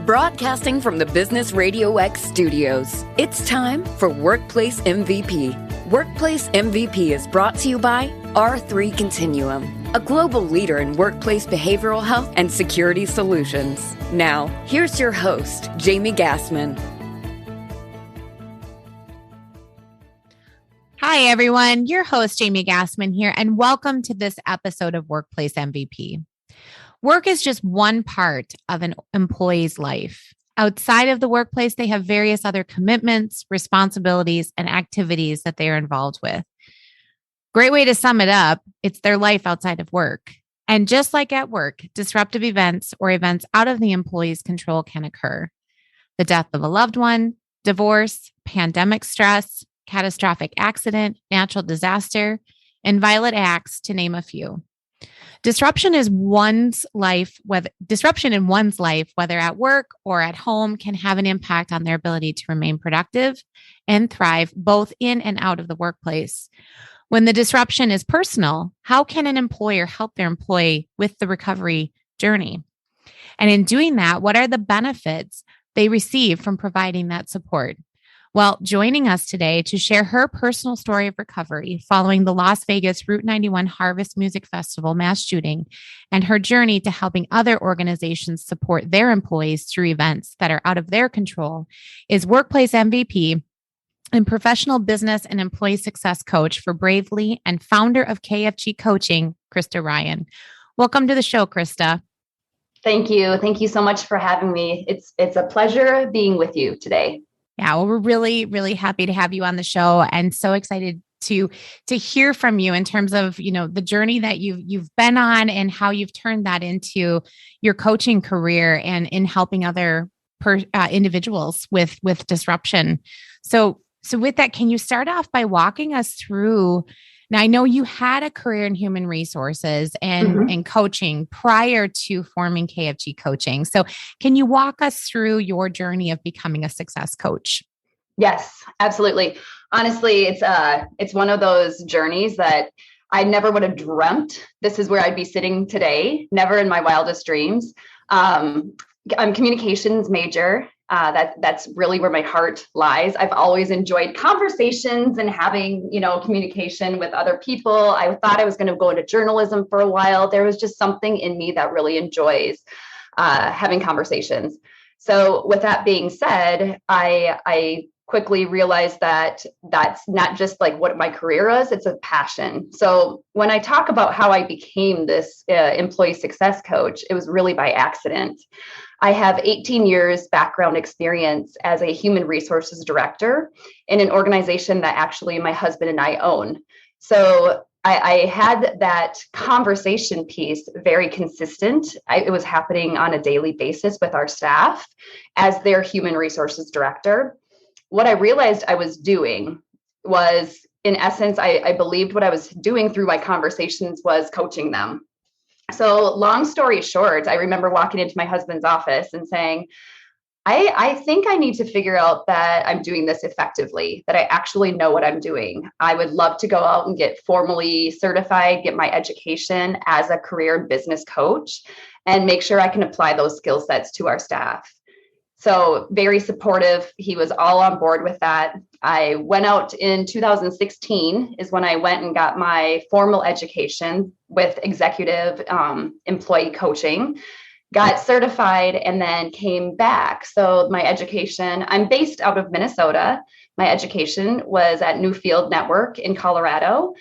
Broadcasting from the Business RadioX studios, it's time for Workplace MVP. Workplace MVP is brought to you by R3 Continuum, a global leader in workplace behavioral health and security solutions. Now, here's your host, Jamie Gassman. Hi, everyone. Your host, Jamie Gassman here, and welcome to this episode of Workplace MVP. Work is just one part of an employee's life. Outside of the workplace, they have various other commitments, responsibilities, and activities that they are involved with. Great way to sum it up, it's their life outside of work. And just like at work, disruptive events or events out of the employee's control can occur. The death of a loved one, divorce, pandemic stress, catastrophic accident, natural disaster, and violent acts, to name a few. Disruption in one's life, whether at work or at home, can have an impact on their ability to remain productive and thrive both in and out of the workplace. When the disruption is personal, how can an employer help their employee with the recovery journey? And in doing that, what are the benefits they receive from providing that support? Well, joining us today to share her personal story of recovery following the Las Vegas Route 91 Harvest Music Festival mass shooting and her journey to helping other organizations support their employees through events that are out of their control is Workplace MVP and professional business and employee success coach for Bravely and founder of KfG Coaching, Krista Ryan. Welcome to the show, Krista. Thank you. Thank you so much for having me. It's a pleasure being with you today. Yeah, well, we're really, really happy to have you on the show and so excited to hear from you in terms of, the journey that you've been on and how you've turned that into your coaching career and in helping other individuals with disruption. So with that, can you start off by walking us through? Now, I know you had a career in human resources and coaching prior to forming KfG Coaching. So can you walk us through your journey of becoming a success coach? Yes, absolutely. Honestly, it's one of those journeys that I never would have dreamt this is where I'd be sitting today, never in my wildest dreams. I'm a communications major. That's really where my heart lies. I've always enjoyed conversations and having, communication with other people. I thought I was going to go into journalism for a while. There was just something in me that really enjoys having conversations. So with that being said, I quickly realized that that's not just like what my career is, it's a passion. So when I talk about how I became this employee success coach, it was really by accident. I have 18 years background experience as a human resources director in an organization that actually my husband and I own. So I had that conversation piece very consistent. It was happening on a daily basis with our staff as their human resources director. What I realized I was doing was, in essence, I believed what I was doing through my conversations was coaching them. So long story short, I remember walking into my husband's office and saying, I think I need to figure out that I'm doing this effectively, that I actually know what I'm doing. I would love to go out and get formally certified, get my education as a career and business coach, and make sure I can apply those skill sets to our staff. So very supportive. He was all on board with that. I went out in 2016 is when I went and got my formal education with executive employee coaching, got certified, and then came back. So my education, I'm based out of Minnesota. My education was at Newfield Network in Colorado.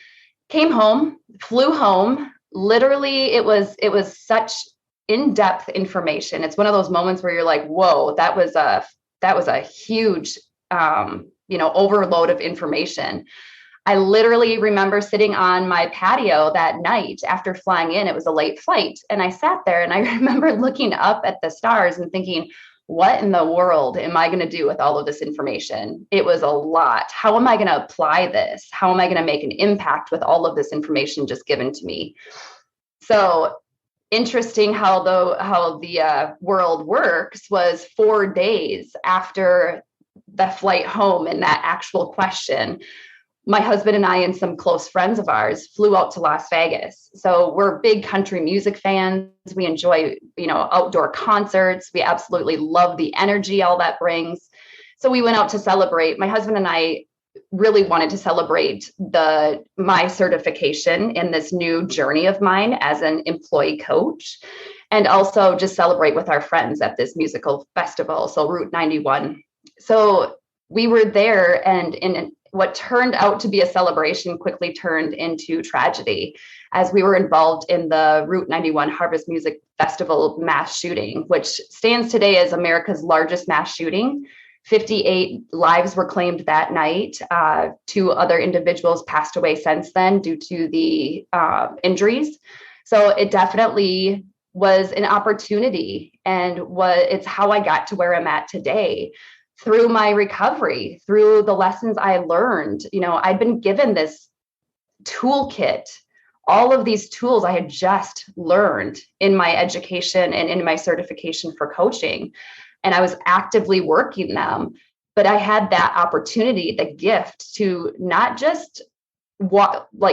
Came home, flew home. Literally, it was such in-depth information. It's one of those moments where you're like, whoa, that was a huge, overload of information. I literally remember sitting on my patio that night after flying in. It was a late flight. And I sat there and I remember looking up at the stars and thinking, what in the world am I going to do with all of this information? It was a lot. How am I going to apply this? How am I going to make an impact with all of this information just given to me? So interesting how the world works was 4 days after the flight home and that actual question, my husband and I and some close friends of ours flew out to Las Vegas. So we're big country music fans. We enjoy, outdoor concerts. We absolutely love the energy all that brings. So we went out to celebrate. My husband and I really wanted to celebrate my certification in this new journey of mine as an employee coach, and also just celebrate with our friends at this musical festival. So Route 91. So we were there, and in what turned out to be a celebration quickly turned into tragedy as we were involved in the Route 91 Harvest Music Festival mass shooting, which stands today as America's largest mass shooting. 58 lives were claimed that night. 2 other individuals passed away since then due to the injuries. So it definitely was an opportunity, and it's how I got to where I'm at today through my recovery, through the lessons I learned. I'd been given this toolkit, all of these tools I had just learned in my education and in my certification for coaching. And I was actively working them, but I had that opportunity, the gift to not just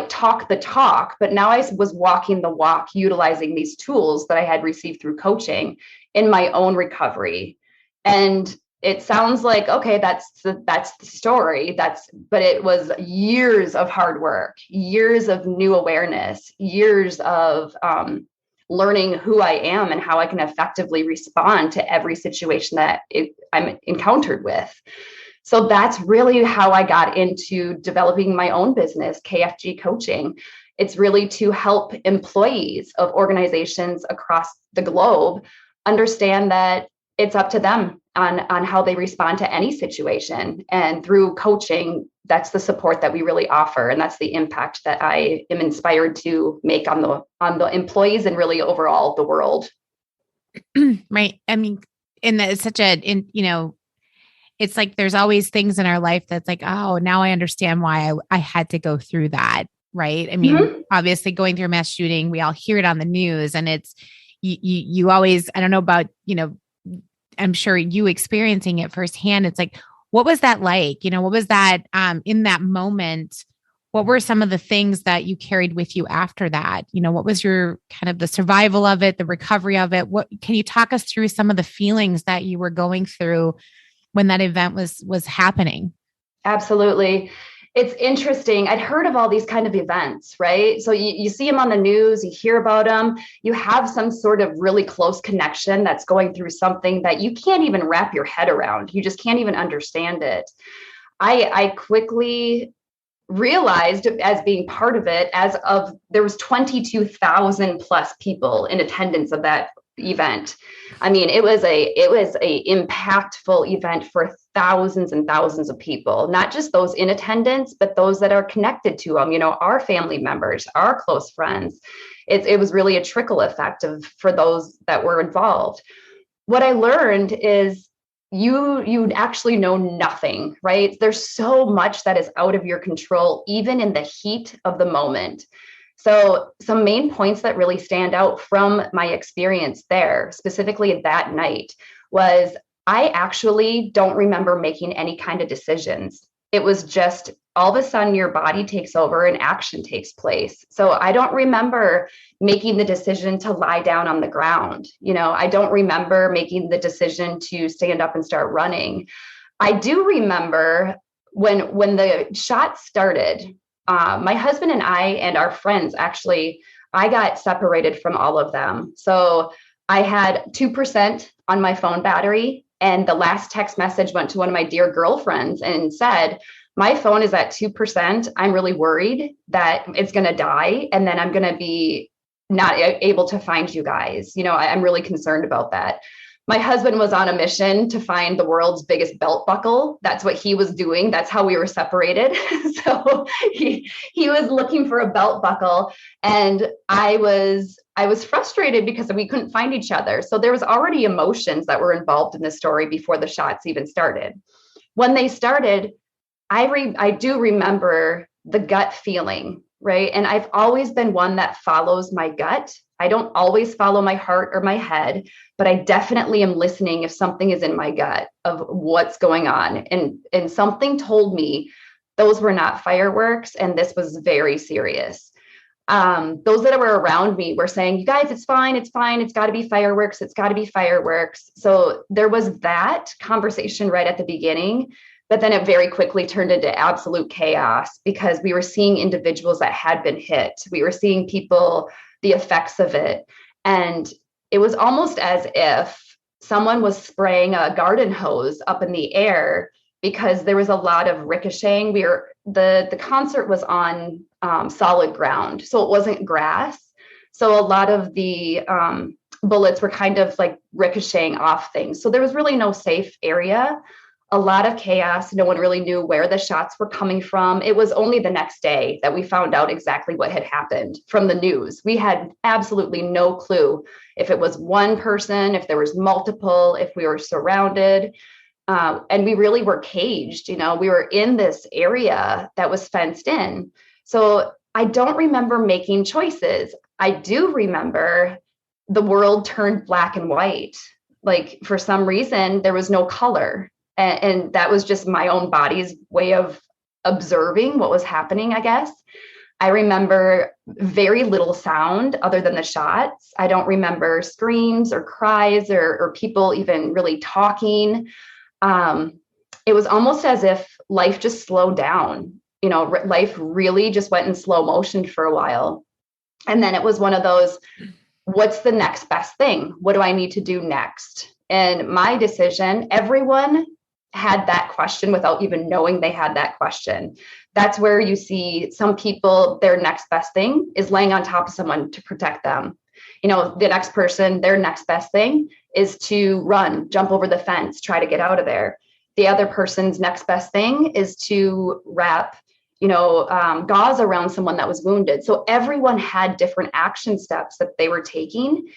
talk the talk, but now I was walking the walk, utilizing these tools that I had received through coaching in my own recovery. And it sounds like, okay, that's the story. But it was years of hard work, years of new awareness, years of learning who I am and how I can effectively respond to every situation that I'm encountered with. So that's really how I got into developing my own business, KfG Coaching. It's really to help employees of organizations across the globe understand that it's up to them on how they respond to any situation. And through coaching, that's the support that we really offer. And that's the impact that I am inspired to make on the employees and really overall the world. Right. I mean, and it's it's like there's always things in our life that's like, oh, now I understand why I had to go through that. Right. I mean, obviously going through a mass shooting, we all hear it on the news, and it's, you always, I don't know about, I'm sure you experiencing it firsthand. It's like, what was that like? What was that in that moment? What were some of the things that you carried with you after that? What was your kind of the survival of it, the recovery of it? What can you talk us through some of the feelings that you were going through when that event was happening? Absolutely. It's interesting. I'd heard of all these kind of events, right? So you see them on the news, you hear about them, you have some sort of really close connection that's going through something that you can't even wrap your head around. You just can't even understand it. I quickly realized, as being part of it, there was 22,000 plus people in attendance of that event. I mean, it was a impactful event for thousands and thousands of people, not just those in attendance, but those that are connected to them, our family members, our close friends. It was really a trickle effect for those that were involved. What I learned is you actually know nothing, right? There's so much that is out of your control, even in the heat of the moment. So some main points that really stand out from my experience there, specifically that night, was I actually don't remember making any kind of decisions. It was just all of a sudden your body takes over and action takes place. So I don't remember making the decision to lie down on the ground. I don't remember making the decision to stand up and start running. I do remember when the shot started, my husband and I and our friends, actually, I got separated from all of them. So I had 2% on my phone battery. And the last text message went to one of my dear girlfriends and said, my phone is at 2%. I'm really worried that it's going to die. And then I'm going to be not able to find you guys. I'm really concerned about that. My husband was on a mission to find the world's biggest belt buckle. That's what he was doing. That's how we were separated. So he was looking for a belt buckle, and I was frustrated because we couldn't find each other. So there was already emotions that were involved in the story before the shots even started. When they started, I do remember the gut feeling, right? And I've always been one that follows my gut. I don't always follow my heart or my head, but I definitely am listening if something is in my gut of what's going on. And something told me those were not fireworks. And this was very serious. Those that were around me were saying, you guys, it's fine. It's fine. It's got to be fireworks. It's got to be fireworks. So there was that conversation right at the beginning, but then it very quickly turned into absolute chaos because we were seeing individuals that had been hit. We were seeing people, the effects of it. And it was almost as if someone was spraying a garden hose up in the air because there was a lot of ricocheting. The concert was on solid ground, so it wasn't grass. So a lot of the bullets were kind of like ricocheting off things. So there was really no safe area. A lot of chaos. No one really knew where the shots were coming from. It was only the next day that we found out exactly what had happened from the news. We had absolutely no clue if it was one person, if there was multiple, if we were surrounded. And we really were caged. We were in this area that was fenced in. So I don't remember making choices. I do remember the world turned black and white. Like for some reason, there was no color. And that was just my own body's way of observing what was happening, I guess. I remember very little sound other than the shots. I don't remember screams or cries or people even really talking. It was almost as if life just slowed down. Life really just went in slow motion for a while. And then it was one of those, what's the next best thing? What do I need to do next? And my decision, everyone had that question without even knowing they had that question. That's where you see some people, their next best thing is laying on top of someone to protect them. The next person, their next best thing is to run, jump over the fence, try to get out of there. The other person's next best thing is to wrap, gauze around someone that was wounded. So everyone had different action steps that they were taking.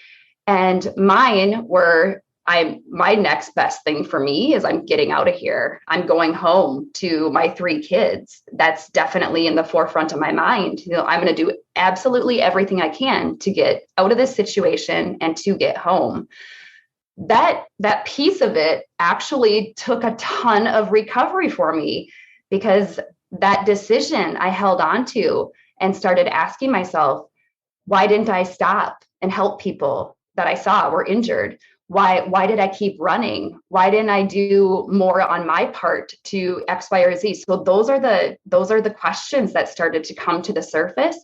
And mine were, my next best thing for me is I'm getting out of here. I'm going home to my 3 kids. That's definitely in the forefront of my mind. I'm going to do absolutely everything I can to get out of this situation and to get home. That piece of it actually took a ton of recovery for me, because that decision I held on to and started asking myself, why didn't I stop and help people that I saw were injured? Why did I keep running? Why didn't I do more on my part to X, Y, or Z? So those are the questions that started to come to the surface,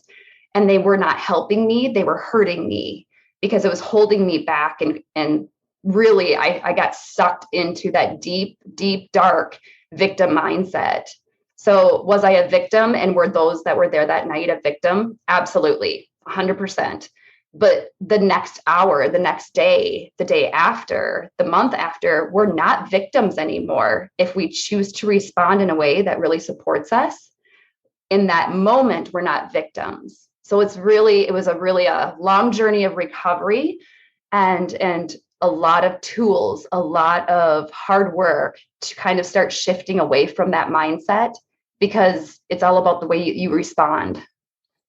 and they were not helping me. They were hurting me because it was holding me back. And really, I got sucked into that deep, deep, dark victim mindset. So was I a victim? And were those that were there that night a victim? Absolutely, 100%. But the next hour, the next day, the day after, the month after, we're not victims anymore. If we choose to respond in a way that really supports us, in that moment, we're not victims. So it was a long journey of recovery and a lot of tools, a lot of hard work to kind of start shifting away from that mindset, because it's all about the way you respond.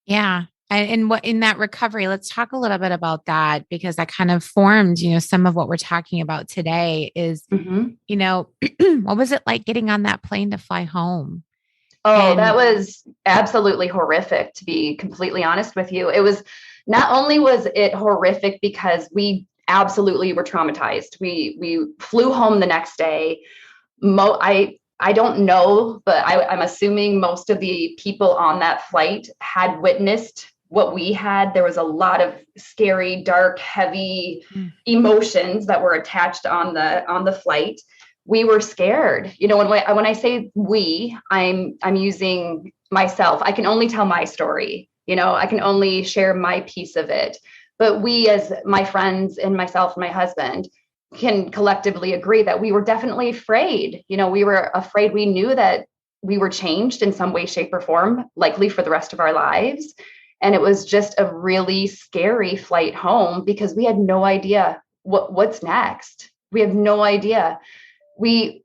Yeah. And what in that recovery, let's talk a little bit about that, because that kind of formed, some of what we're talking about today is, what was it like getting on that plane to fly home? Oh, that was absolutely horrific, to be completely honest with you. It was, not only was it horrific because we absolutely were traumatized. We flew home the next day. I don't know, but I'm assuming most of the people on that flight had witnessed what we had. There was a lot of scary, dark, heavy emotions that were attached on the flight. We were scared. When I say we, I'm using myself. I can only tell my story. I can only share my piece of it. But we, as my friends and myself and my husband, can collectively agree that we were definitely afraid. We were afraid. We knew that we were changed in some way, shape, or form, likely for the rest of our lives. And it was just a really scary flight home because we had no idea what's next. We have no idea. We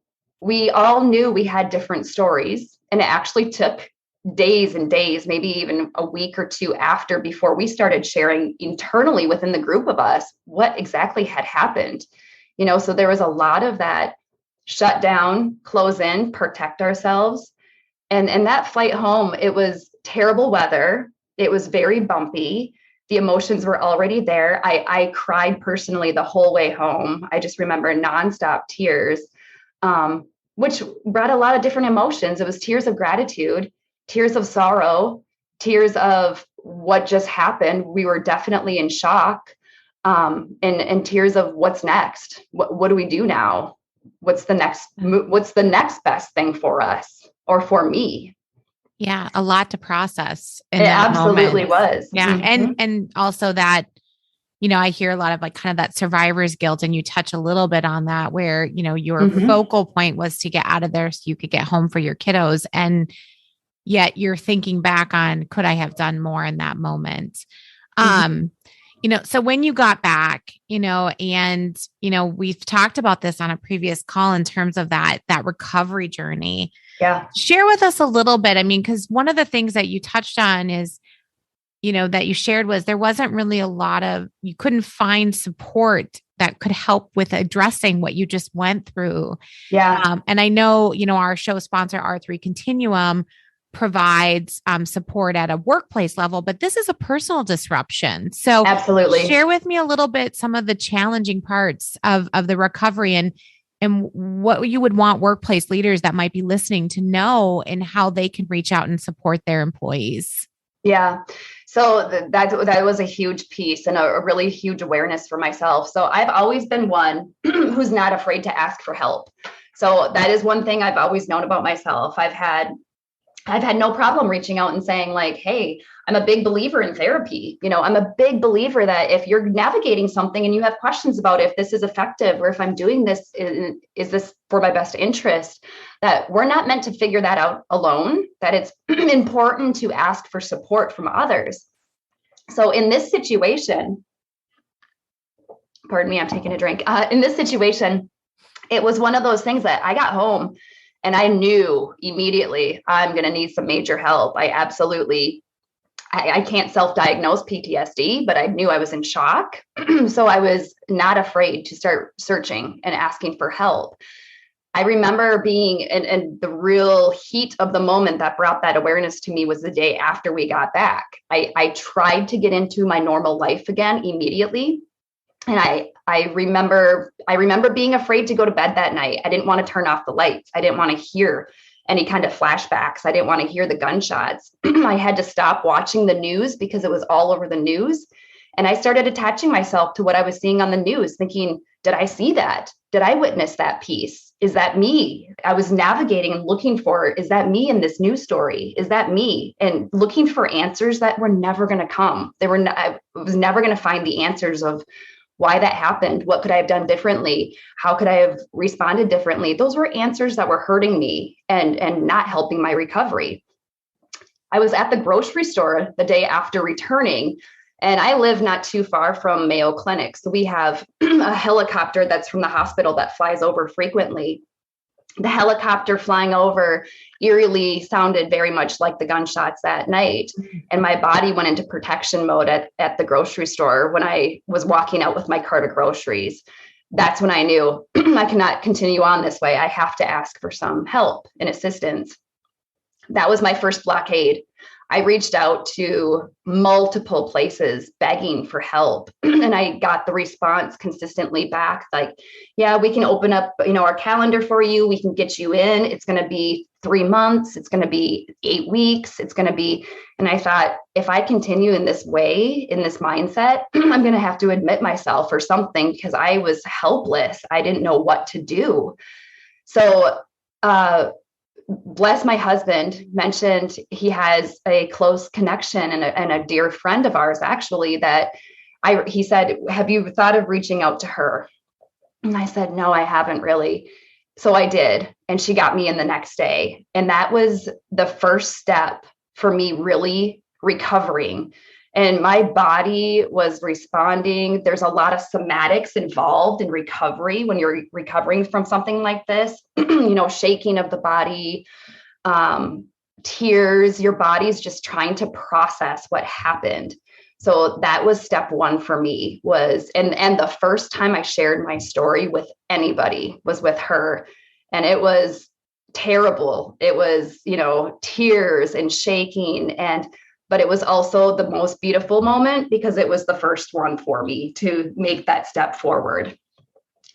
all knew we had different stories, and it actually took days and days, maybe even a week or 2 after, before we started sharing internally within the group of us what exactly had happened. So there was a lot of that shut down, close in, protect ourselves. And that flight home, it was terrible weather. It was very bumpy. The emotions were already there. I cried personally the whole way home. I just remember nonstop tears, which brought a lot of different emotions. It was tears of gratitude, tears of sorrow, tears of what just happened. We were definitely in shock, and tears of what's next. What do we do now? What's the next best thing for us or for me? Yeah, a lot to process in It that absolutely moment. was. Yeah. Mm-hmm. And also that, I hear a lot of like kind of that survivor's guilt, and you touch a little bit on that where, your Mm-hmm. focal point was to get out of there so you could get home for your kiddos. And yet you're thinking back on, could I have done more in that moment? So when you got back, and, we've talked about this on a previous call in terms of that recovery journey. Yeah. Share with us a little bit. I mean, because one of the things that you touched on is, that you shared was there wasn't really you couldn't find support that could help with addressing what you just went through. Yeah. And I know, our show sponsor, R3 Continuum, provides support at a workplace level, but this is a personal disruption. So Absolutely. Share with me a little bit some of the challenging parts of the recovery and what you would want workplace leaders that might be listening to know and how they can reach out and support their employees. Yeah. So that was a huge piece and a really huge awareness for myself. So I've always been one who's not afraid to ask for help. So that is one thing I've always known about myself. I've had no problem reaching out and saying like, hey, I'm a big believer in therapy. I'm a big believer that if you're navigating something and you have questions about if this is effective or if I'm doing this, is this for my best interest, that we're not meant to figure that out alone, that it's important to ask for support from others. So in this situation, pardon me, I'm taking a drink. In this situation, it was one of those things that I got home and I knew immediately I'm going to need some major help. I can't self-diagnose PTSD, but I knew I was in shock. So I was not afraid to start searching and asking for help. I remember being in the real heat of the moment that brought that awareness to me was the day after we got back. I tried to get into my normal life again immediately. And I remember being afraid to go to bed that night. I didn't want to turn off the lights. I didn't want to hear any kind of flashbacks. I didn't want to hear the gunshots. I had to stop watching the news because it was all over the news. And I started attaching myself to what I was seeing on the news, thinking, did I see that? Did I witness that piece? Is that me? I was navigating and looking for, is that me in this news story? Is that me? And looking for answers that were never going to come. I was never going to find the answers of why that happened. What could I have done differently? How could I have responded differently? Those were answers that were hurting me and not helping my recovery. I was at the grocery store the day after returning, and I live not too far from Mayo Clinic. So we have a helicopter that's from the hospital that flies over frequently. The helicopter flying over eerily sounded very much like the gunshots that night. And my body went into protection mode at the grocery store when I was walking out with my cart of groceries. That's when I knew I cannot continue on this way. I have to ask for some help and assistance. That was my first blockade. I reached out to multiple places begging for help, and I got the response consistently back like, yeah, we can open up, our calendar for you. We can get you in. It's going to be 3 months. It's going to be 8 weeks. It's going to be, and I thought, if I continue in this way, in this mindset, I'm going to have to admit myself or something because I was helpless. I didn't know what to do. So, bless my husband, mentioned he has a close connection and a dear friend of ours, actually, he said, have you thought of reaching out to her? And I said, no, I haven't really. So I did. And she got me in the next day. And that was the first step for me really recovering. And my body was responding. There's a lot of somatics involved in recovery when you're recovering from something like this, shaking of the body, tears, your body's just trying to process what happened. So that was step one for me and the first time I shared my story with anybody was with her. And it was terrible. It was, tears and shaking, but it was also the most beautiful moment because it was the first one for me to make that step forward.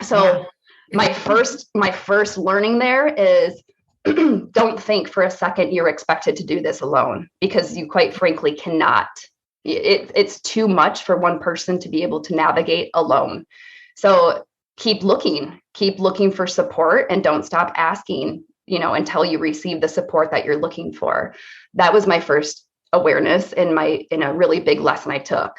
So my first learning there is don't think for a second you're expected to do this alone, because you quite frankly cannot. It's too much for one person to be able to navigate alone. So keep looking for support, and don't stop asking, until you receive the support that you're looking for. That was my first awareness in a really big lesson I took.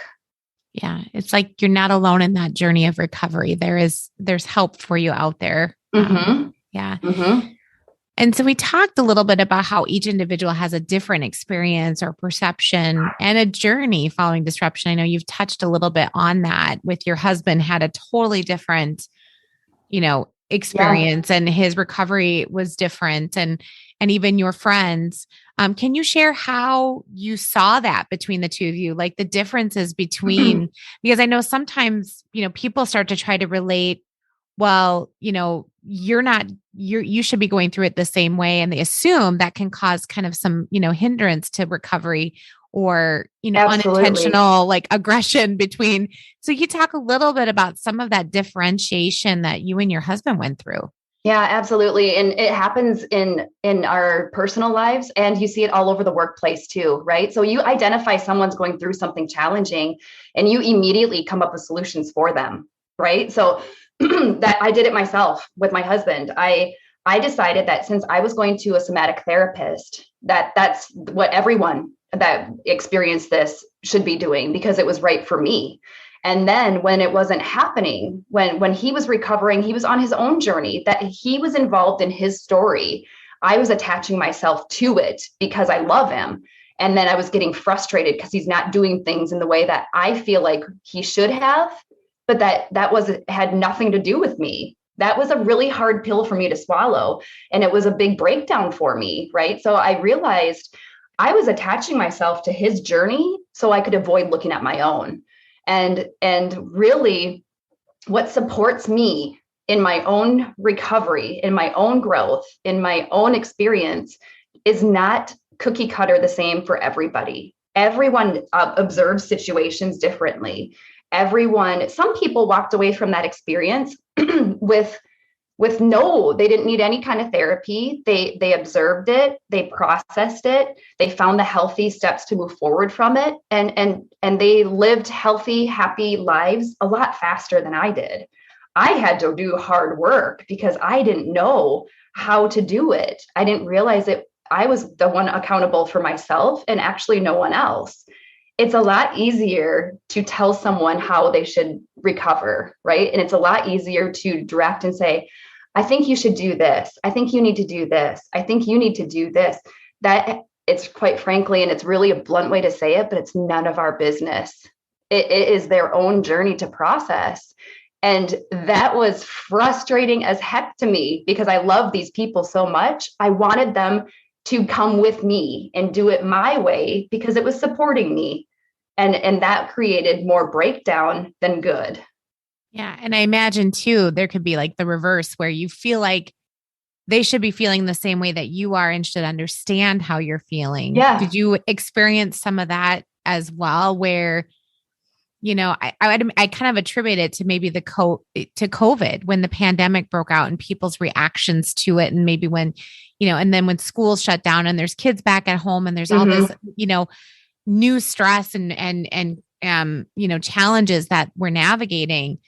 Yeah. It's like, you're not alone in that journey of recovery. There's help for you out there. Mm-hmm. Yeah. Mm-hmm. And so we talked a little bit about how each individual has a different experience or perception and a journey following disruption. I know you've touched a little bit on that with your husband, had a totally different, experience, and his recovery was different, and even your friends. Can you share how you saw that between the two of you, like the differences between, because I know sometimes, people start to try to relate, well, you should be going through it the same way. And they assume that can cause kind of some, hindrance to recovery, or, Absolutely. unintentional like aggression between. So you talk a little bit about some of that differentiation that you and your husband went through. Yeah, absolutely. And it happens in our personal lives, and you see it all over the workplace too, right? So you identify someone's going through something challenging, and you immediately come up with solutions for them, right? So that I did it myself with my husband. I decided that since I was going to a somatic therapist, that's what everyone that experienced this should be doing, because it was right for me. And then when it wasn't happening, when he was recovering, he was on his own journey, that he was involved in his story. I was attaching myself to it because I love him. And then I was getting frustrated because he's not doing things in the way that I feel like he should have. But that had nothing to do with me. That was a really hard pill for me to swallow. And it was a big breakdown for me, right? So I realized I was attaching myself to his journey so I could avoid looking at my own. And really what supports me in my own recovery, in my own growth, in my own experience is not cookie cutter the same for everybody. Everyone observes situations differently. Some people walked away from that experience they didn't need any kind of therapy. They observed it, they processed it, they found the healthy steps to move forward from it. And they lived healthy, happy lives a lot faster than I did. I had to do hard work because I didn't know how to do it. I didn't realize it. I was the one accountable for myself and actually no one else. It's a lot easier to tell someone how they should recover, right? And it's a lot easier to direct and say, I think you should do this. I think you need to do this. I think you need to do this. That it's quite frankly, and it's really a blunt way to say it, but it's none of our business. It is their own journey to process. And that was frustrating as heck to me because I love these people so much. I wanted them to come with me and do it my way because it was supporting me. And that created more breakdown than good. Yeah. And I imagine too, there could be like the reverse where you feel like they should be feeling the same way that you are and should understand how you're feeling. Yeah. Did you experience some of that as well? Where, I kind of attribute it to maybe to COVID when the pandemic broke out and people's reactions to it. And maybe when, and then when schools shut down and there's kids back at home and there's all this, new stress and challenges that we're navigating.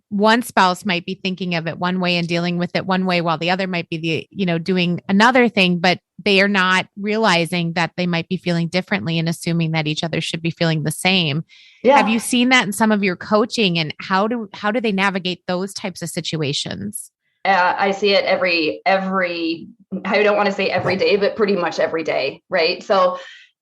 One spouse might be thinking of it one way and dealing with it one way, while the other might be doing another thing, but they are not realizing that they might be feeling differently and assuming that each other should be feeling the same. Yeah. Have you seen that in some of your coaching, and how do they navigate those types of situations? I see it every, I don't want to say every day, but pretty much every day. Right. So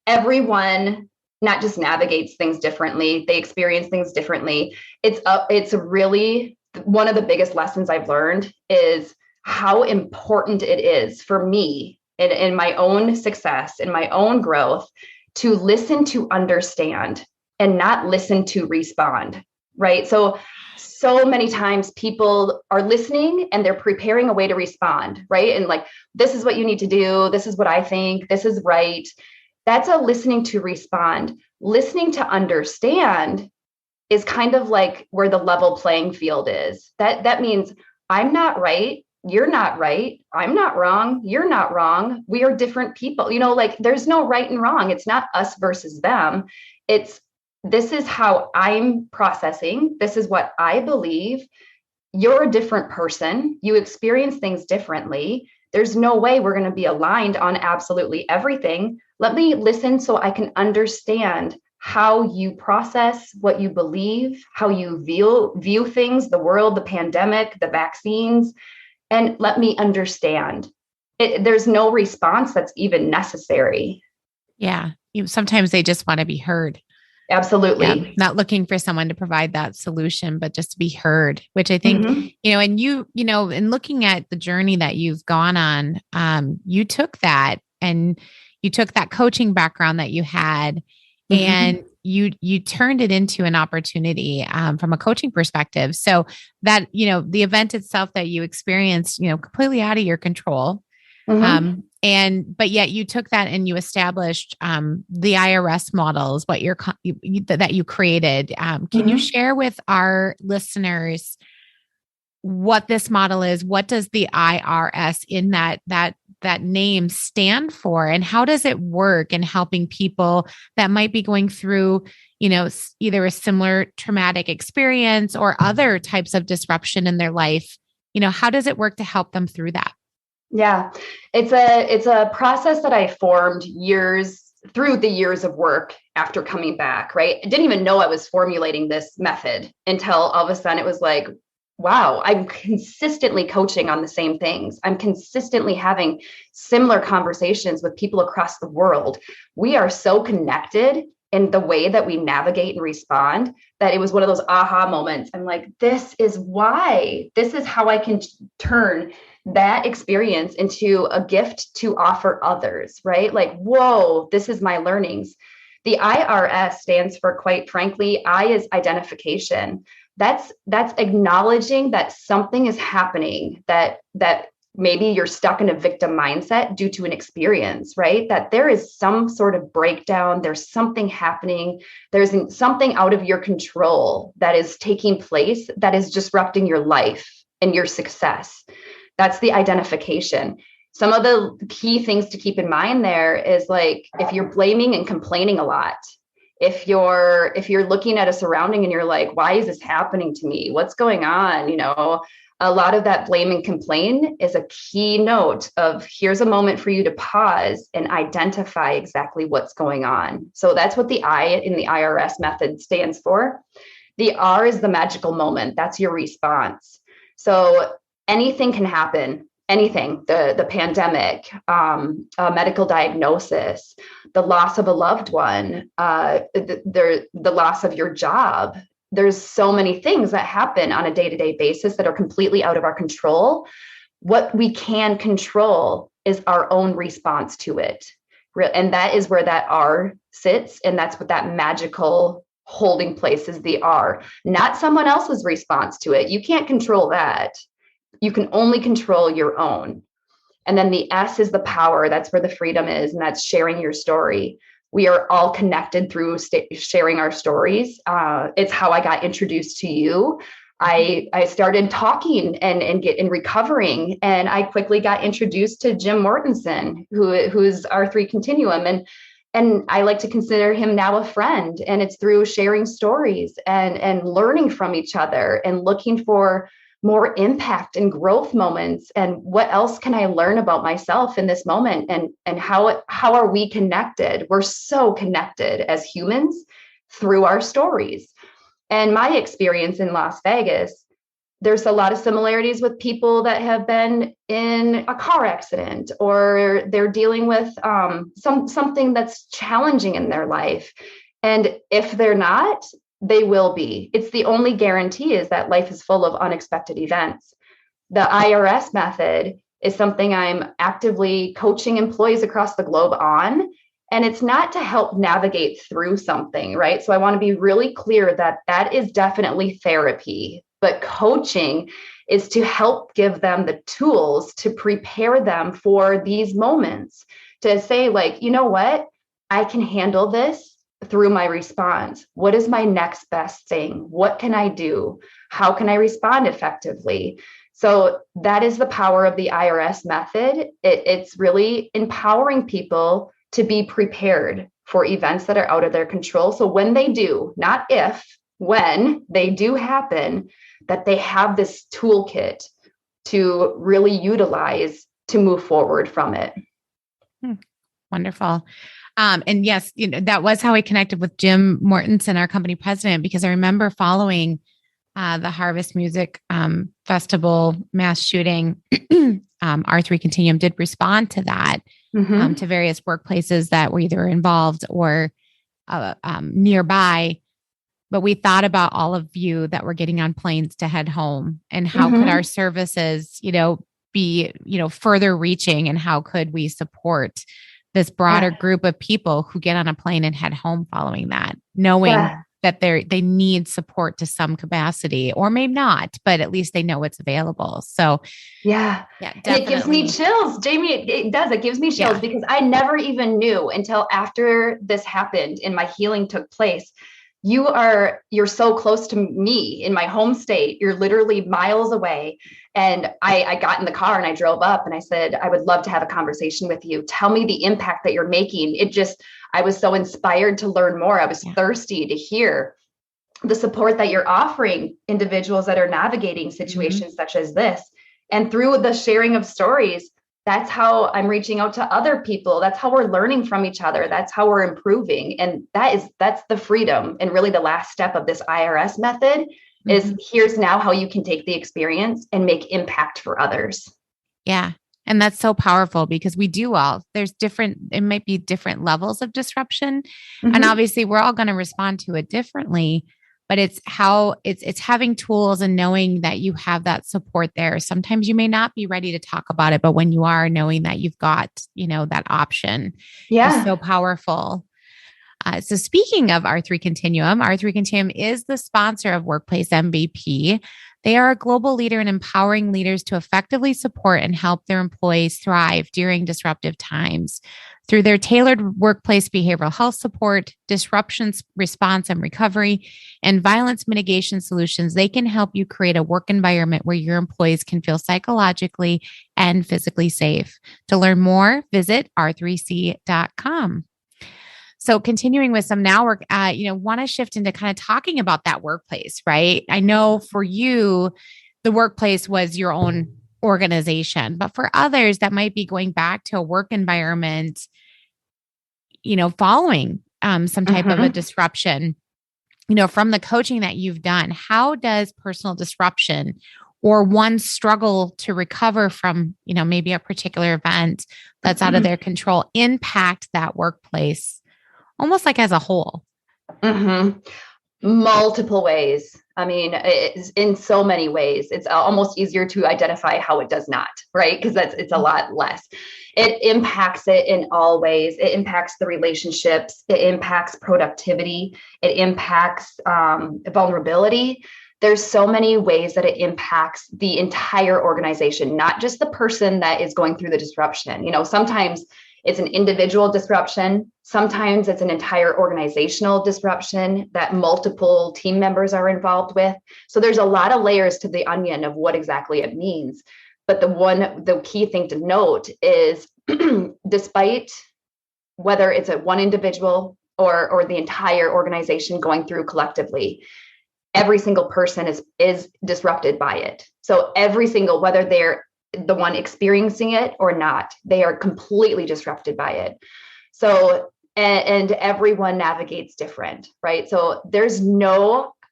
everyone not just navigates things differently, they experience things differently. It's really one of the biggest lessons I've learned is how important it is for me in my own success, in my own growth, to listen to understand and not listen to respond. Right. So so many times people are listening and they're preparing a way to respond, right? And like, this is what you need to do. This is what I think. This is right. That's a listening to respond. Listening to understand is kind of like where the level playing field is. That means I'm not right. You're not right. I'm not wrong. You're not wrong. We are different people. Like there's no right and wrong. It's not us versus them. This is how I'm processing. This is what I believe. You're a different person. You experience things differently. There's no way we're going to be aligned on absolutely everything. Let me listen so I can understand how you process what you believe, how you view things, the world, the pandemic, the vaccines, and let me understand. There's no response that's even necessary. Yeah. Sometimes they just want to be heard. Absolutely. Yeah. Not looking for someone to provide that solution, but just to be heard, which I think, and in looking at the journey that you've gone on, you took that and you took that coaching background that you had and you turned it into an opportunity from a coaching perspective. So that, the event itself that you experienced, completely out of your control. But yet you took that and you established the IRS models, that you created. Can you share with our listeners what this model is? What does the IRS in that name stand for, and how does it work in helping people that might be going through, either a similar traumatic experience or other types of disruption in their life? How does it work to help them through that? Yeah, it's a process that I formed through the years of work after coming back, right? I didn't even know I was formulating this method until all of a sudden it was like, wow, I'm consistently coaching on the same things. I'm consistently having similar conversations with people across the world. We are so connected in the way that we navigate and respond that it was one of those aha moments. I'm like, this is how I can turn that experience into a gift to offer others, right? Like, whoa, this is my learnings. The IRS stands for, quite frankly, I is identification. That's acknowledging that something is happening, that maybe you're stuck in a victim mindset due to an experience, right? That there is some sort of breakdown, there's something happening, there's something out of your control that is taking place that is disrupting your life and your success. That's the identification. Some of the key things to keep in mind there is like, if you're blaming and complaining a lot, if you're looking at a surrounding and you're like, why is this happening to me? What's going on? A lot of that blame and complain is a key note of, here's a moment for you to pause and identify exactly what's going on. So that's what the I in the IRS method stands for. The R is the magical moment. That's your response. So anything can happen. Anything, the pandemic, a medical diagnosis, the loss of a loved one, the loss of your job. There's so many things that happen on a day-to-day basis that are completely out of our control. What we can control is our own response to it. And that is where that R sits. And that's what that magical holding place is, the R, not someone else's response to it. You can't control that. You can only control your own. And then the S is the power. That's where the freedom is. And that's sharing your story. We are all connected through sharing our stories. It's how I got introduced to you. I started talking and recovering, and I quickly got introduced to Jim Mortensen, who's R3 Continuum. And I like to consider him now a friend. And it's through sharing stories and learning from each other and looking for more impact and growth moments, and what else can I learn about myself in this moment, and how are we connected? We're so connected as humans through our stories. And my experience in Las Vegas, there's a lot of similarities with people that have been in a car accident, or they're dealing with something that's challenging in their life. And if they're not, they will be. It's the only guarantee, is that life is full of unexpected events. The IRS method is something I'm actively coaching employees across the globe on. And it's not to help navigate through something, right? So I want to be really clear that that is definitely therapy, but coaching is to help give them the tools to prepare them for these moments, to say like, you know what, I can handle this through my response. What is my next best thing? What can I do? How can I respond effectively? So that is the power of the Irs method. It's really empowering people to be prepared for events that are out of their control. So when they do, not if, when they do happen, that they have this toolkit to really utilize to move forward from it. Wonderful. And yes, that was how I connected with Jim Mortensen, our company president, because I remember following the Harvest Music Festival mass shooting. R3 Continuum did respond to that, to various workplaces that were either involved or nearby. But we thought about all of you that were getting on planes to head home, and how could our services, be, further reaching, and how could we support this broader group of people who get on a plane and head home following that, knowing that they need support to some capacity, or maybe not, but at least they know it's available. So definitely. And it gives me chills, Jamie. It does. It gives me chills because I never even knew until after this happened and my healing took place. You're so close to me in my home state. You're literally miles away. And I got in the car and I drove up and I said, I would love to have a conversation with you. Tell me the impact that you're making. I was so inspired to learn more. I was thirsty to hear the support that you're offering individuals that are navigating situations such as this. And through the sharing of stories, that's how I'm reaching out to other people. That's how we're learning from each other. That's how we're improving. And that's the freedom. And really the last step of this Irs method is here's now how you can take the experience and make impact for others. Yeah. And that's so powerful because it might be different levels of disruption. And obviously we're all going to respond to it differently, but it's having tools and knowing that you have that support there. Sometimes you may not be ready to talk about it, but when you are, knowing that you've got, that option is so powerful. So speaking of R3 Continuum is the sponsor of Workplace MVP. They are a global leader in empowering leaders to effectively support and help their employees thrive during disruptive times. Through their tailored workplace behavioral health support, disruption response and recovery, and violence mitigation solutions, they can help you create a work environment where your employees can feel psychologically and physically safe. To learn more, visit r3c.com. So continuing with some now, we're, want to shift into kind of talking about that workplace, right? I know for you, the workplace was your own organization, but for others that might be going back to a work environment, following some type of a disruption, from the coaching that you've done, how does personal disruption or one struggle to recover from, maybe a particular event that's out of their control impact that workplace? Almost like as a whole. Multiple ways. I mean, it's in so many ways. It's almost easier to identify how it does not, right? Because it's a lot less. It impacts it in all ways. It impacts the relationships. It impacts productivity. It impacts vulnerability. There's so many ways that it impacts the entire organization, not just the person that is going through the disruption. Sometimes it's an individual disruption. Sometimes it's an entire organizational disruption that multiple team members are involved with. So there's a lot of layers to the onion of what exactly it means. But the key thing to note is despite whether it's one individual or the entire organization going through collectively, every single person is disrupted by it. So every single, whether they're the one experiencing it or not, they are completely disrupted by it. So, and everyone navigates different, right? So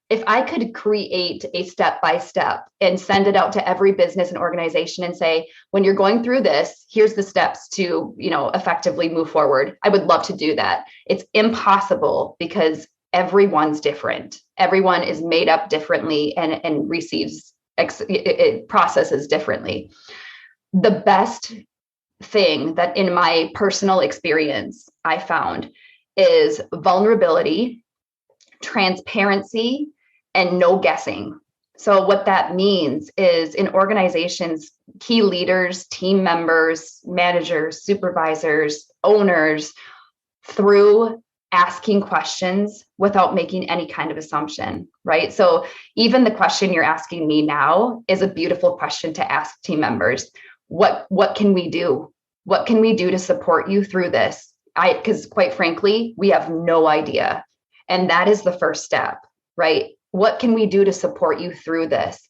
if I could create a step-by-step and send it out to every business and organization and say, when you're going through this, here's the steps to, effectively move forward. I would love to do that. It's impossible because everyone's different. Everyone is made up differently and receives it processes differently. The best thing that in my personal experience I found is vulnerability, transparency, and no guessing. So what that means is in organizations, key leaders, team members, managers, supervisors, owners, through asking questions without making any kind of assumption, right? So even the question you're asking me now is a beautiful question to ask team members. What can we do? What can we do to support you through this? Because quite frankly, we have no idea. And that is the first step, right? What can we do to support you through this?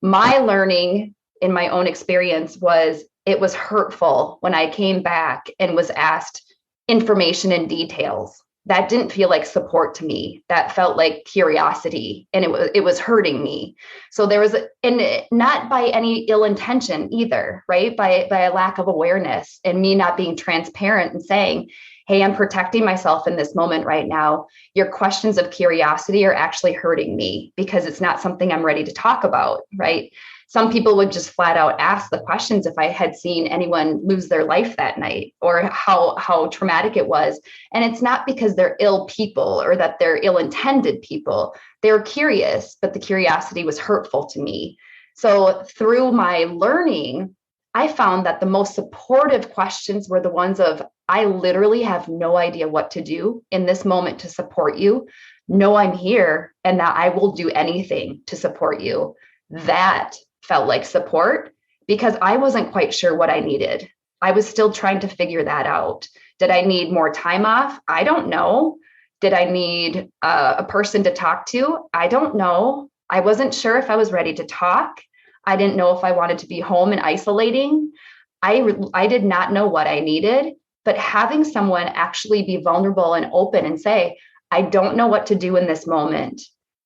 My learning in my own experience was it was hurtful when I came back and was asked information and details. That didn't feel like support to me. That felt like curiosity, and it was hurting me. So there was, and not by any ill intention either, right? By a lack of awareness and me not being transparent and saying, hey, I'm protecting myself in this moment right now. Your questions of curiosity are actually hurting me because it's not something I'm ready to talk about, right? Some people would just flat out ask the questions if I had seen anyone lose their life that night or how traumatic it was. And it's not because they're ill people or that they're ill-intended people. They're curious, but the curiosity was hurtful to me. So through my learning, I found that the most supportive questions were the ones of, I literally have no idea what to do in this moment to support you. Know I'm here and that I will do anything to support you. That felt like support because I wasn't quite sure what I needed. I was still trying to figure that out. Did I need more time off? I don't know. Did I need a person to talk to? I don't know. I wasn't sure if I was ready to talk. I didn't know if I wanted to be home and isolating. I did not know what I needed, but having someone actually be vulnerable and open and say, I don't know what to do in this moment,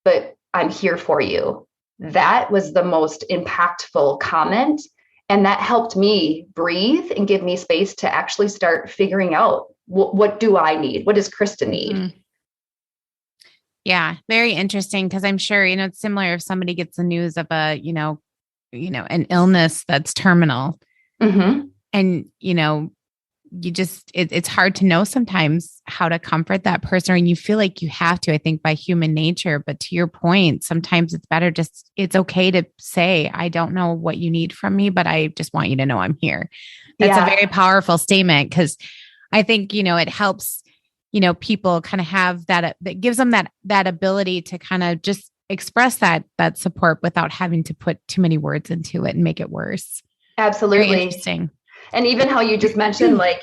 but I'm here for you. That was the most impactful comment. And that helped me breathe and give me space to actually start figuring out what do I need? What does Krista need? Mm-hmm. Yeah, very interesting. Because I'm sure, it's similar if somebody gets the news of a, an illness that's terminal. Mm-hmm. And, it's hard to know sometimes how to comfort that person. And you feel like you have to, I think, by human nature. But to your point, sometimes it's better it's okay to say, I don't know what you need from me, but I just want you to know I'm here. That's a very powerful statement because I think, it helps, people kind of have that gives them that ability to kind of just express that support without having to put too many words into it and make it worse. Absolutely. Very interesting. And even how you just mentioned, like,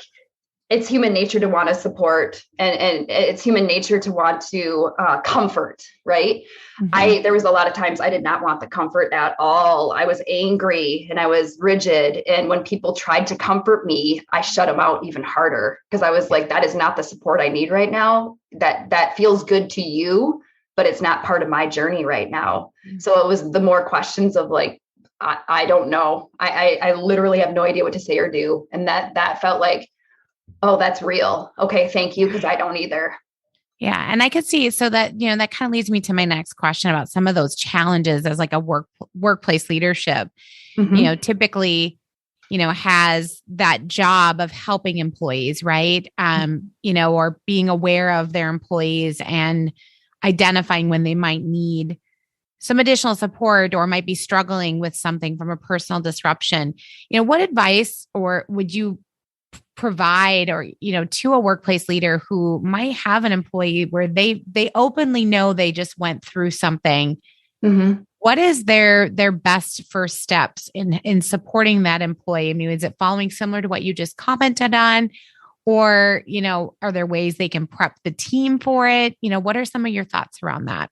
it's human nature to want to support and it's human nature to want to comfort, right? Mm-hmm. There was a lot of times I did not want the comfort at all. I was angry and I was rigid. And when people tried to comfort me, I shut them out even harder because I was like, that is not the support I need right now. That feels good to you, but it's not part of my journey right now. Mm-hmm. So it was the more questions of like, I don't know. I literally have no idea what to say or do. And that felt like, oh, that's real. Okay. Thank you. Because I don't either. Yeah. And I could see, so that, that kind of leads me to my next question about some of those challenges as like a workplace leadership, mm-hmm. Typically, has that job of helping employees, right? Or being aware of their employees and identifying when they might need some additional support or might be struggling with something from a personal disruption. What advice or would you provide or, to a workplace leader who might have an employee where they openly know they just went through something? Mm-hmm. What is their best first steps in supporting that employee? I mean, is it following similar to what you just commented on? Or, are there ways they can prep the team for it? What are some of your thoughts around that?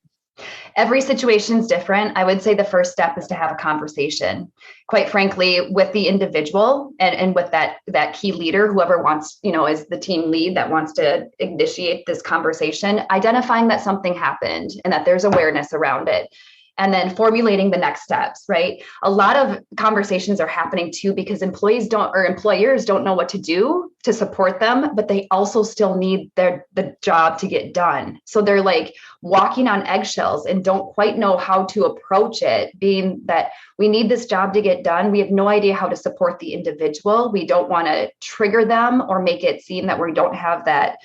Every situation is different. I would say the first step is to have a conversation, quite frankly, with the individual and with that key leader, whoever wants, is the team lead that wants to initiate this conversation, identifying that something happened and that there's awareness around it. and then formulating the next steps, right? A lot of conversations are happening too, because employers don't know what to do to support them, but they also still need the job to get done. So they're like walking on eggshells and don't quite know how to approach it, being that we need this job to get done. We have no idea how to support the individual. We don't want to trigger them or make it seem that we don't have that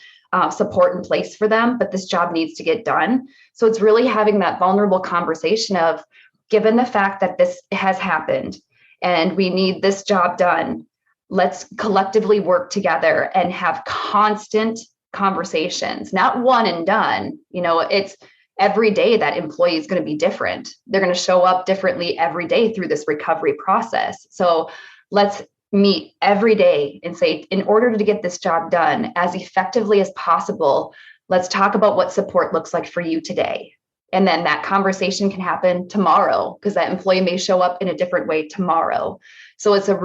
support in place for them, but this job needs to get done. So it's really having that vulnerable conversation of, given the fact that this has happened and we need this job done, let's collectively work together and have constant conversations, not one and done. It's every day that employee is going to be different. They're going to show up differently every day through this recovery process. So let's meet every day and say, in order to get this job done as effectively as possible, let's talk about what support looks like for you today. And then that conversation can happen tomorrow, because that employee may show up in a different way tomorrow. So it's an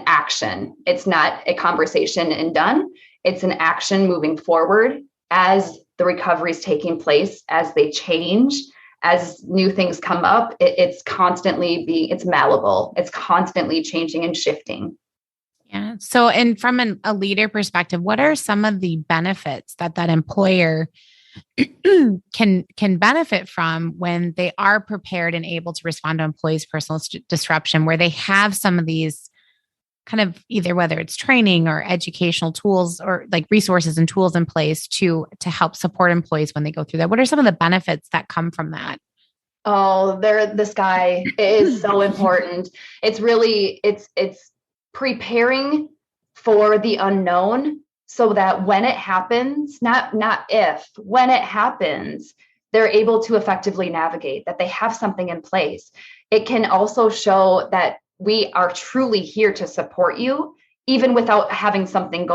action. It's not a conversation and done. It's an action moving forward as the recovery is taking place, as they change, as new things come up. It's malleable. It's constantly changing and shifting. Yeah. So, and from a leader perspective, what are some of the benefits that employer can benefit from when they are prepared and able to respond to employees' personal disruption, where they have some of these kind of either, whether it's training or educational tools or like resources and tools in place to help support employees when they go through that? What are some of the benefits that come from that? Oh, the sky is so important. It's really, it's preparing for the unknown, so that when it happens, not if, when it happens, they're able to effectively navigate, that they have something in place. It can also show that we are truly here to support you, even without having something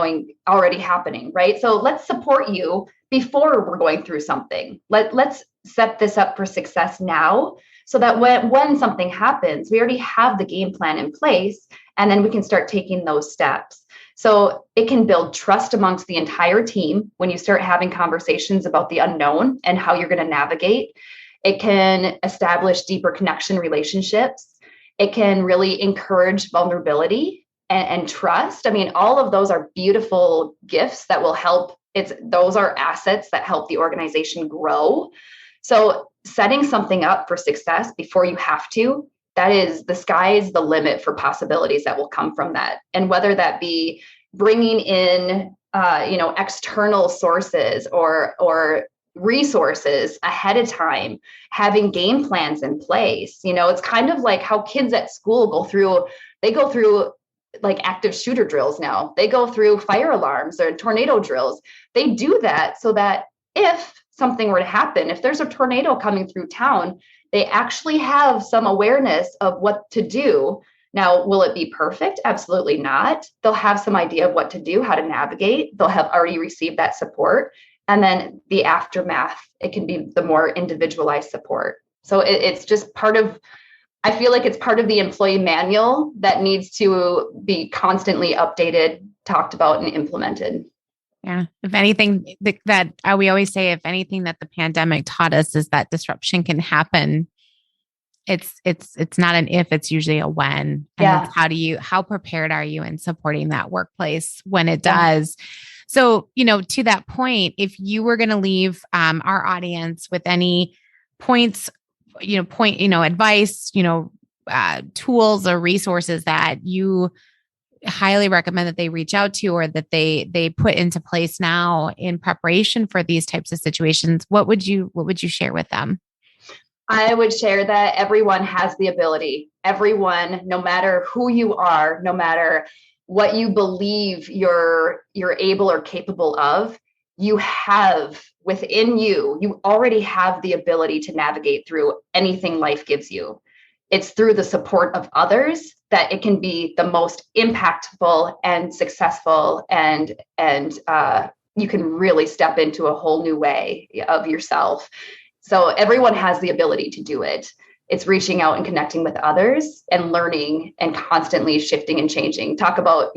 already happening, right? So let's support you before we're going through something. Let's set this up for success now, so that when something happens, we already have the game plan in place, and then we can start taking those steps. So it can build trust amongst the entire team when you start having conversations about the unknown and how you're going to navigate. It can establish deeper connection relationships. It can really encourage vulnerability and trust. I mean, all of those are beautiful gifts that will help. Those are assets that help the organization grow. So setting something up for success before you have to, that is, the sky's the limit for possibilities that will come from that. And whether that be bringing in, external sources or resources ahead of time, having game plans in place. It's kind of like how kids at school go through like active shooter drills now. They go through fire alarms or tornado drills. They do that so that if something were to happen, if there's a tornado coming through town, they actually have some awareness of what to do. Now, will it be perfect? Absolutely not. They'll have some idea of what to do, how to navigate. They'll have already received that support. And then the aftermath, it can be the more individualized support. So it's just I feel like it's part of the employee manual that needs to be constantly updated, talked about, and implemented. Yeah. If anything that we always say, if anything that the pandemic taught us is that disruption can happen. It's not an if, it's usually a when. And it's how prepared are you in supporting that workplace when it does? So, to that point, if you were going to leave our audience with any points, advice, tools or resources that you highly recommend that they reach out to, or that they put into place now in preparation for these types of situations, what would you share with them? I would share that everyone has the ability. Everyone, no matter who you are, no matter what you believe you're able or capable of, you have within you already have the ability to navigate through anything life gives you. It's through the support of others that it can be the most impactful and successful, and you can really step into a whole new way of yourself. So everyone has the ability to do it. It's reaching out and connecting with others and learning and constantly shifting and changing. Talk about,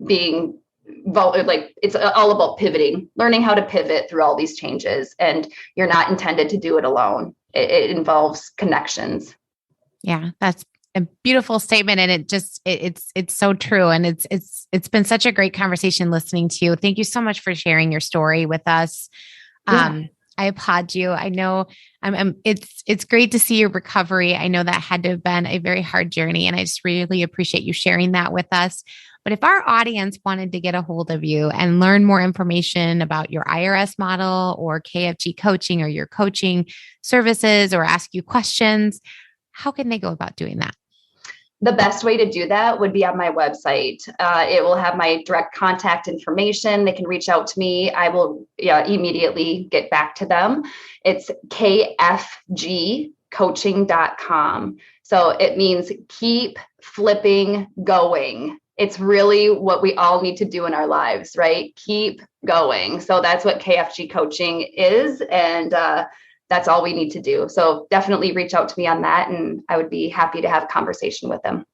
being like it's all about pivoting, learning how to pivot through all these changes. And you're not intended to do it alone. It involves connections. Yeah, that's a beautiful statement. And it's so true. And it's been such a great conversation listening to you. Thank you so much for sharing your story with us. Yeah. I applaud you. I know it's great to see your recovery. I know that had to have been a very hard journey, and I just really appreciate you sharing that with us. But if our audience wanted to get a hold of you and learn more information about your IRS model or KfG coaching or your coaching services or ask you questions, how can they go about doing that? The best way to do that would be on my website. It will have my direct contact information. They can reach out to me. I will immediately get back to them. It's KfGcoaching.com. So it means keep flipping going. It's really what we all need to do in our lives, right? Keep going. So that's what KfG Coaching is. And that's all we need to do. So definitely reach out to me on that, and I would be happy to have a conversation with them.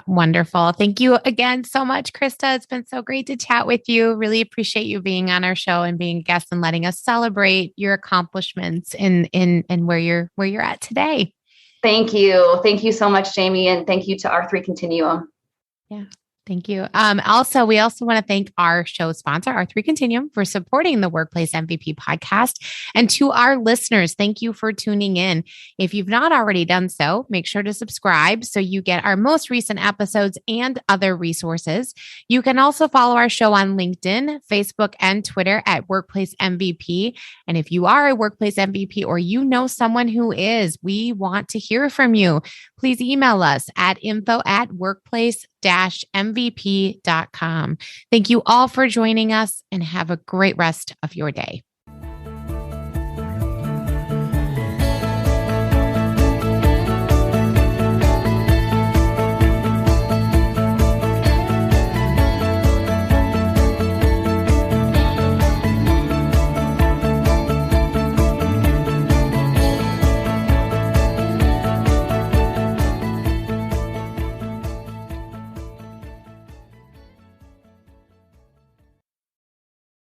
Wonderful. Thank you again so much, Krista. It's been so great to chat with you. Really appreciate you being on our show and being a guest and letting us celebrate your accomplishments in where you're at today. Thank you. Thank you so much, Jamie. And thank you to R3 Continuum. Yeah. Thank you. We also want to thank our show sponsor, R3 Continuum, for supporting the Workplace MVP podcast. And to our listeners, thank you for tuning in. If you've not already done so, make sure to subscribe so you get our most recent episodes and other resources. You can also follow our show on LinkedIn, Facebook, and Twitter at Workplace MVP. And if you are a Workplace MVP or you know someone who is, we want to hear from you. Please email us at info@workplace-mvp.com. Thank you all for joining us, and have a great rest of your day.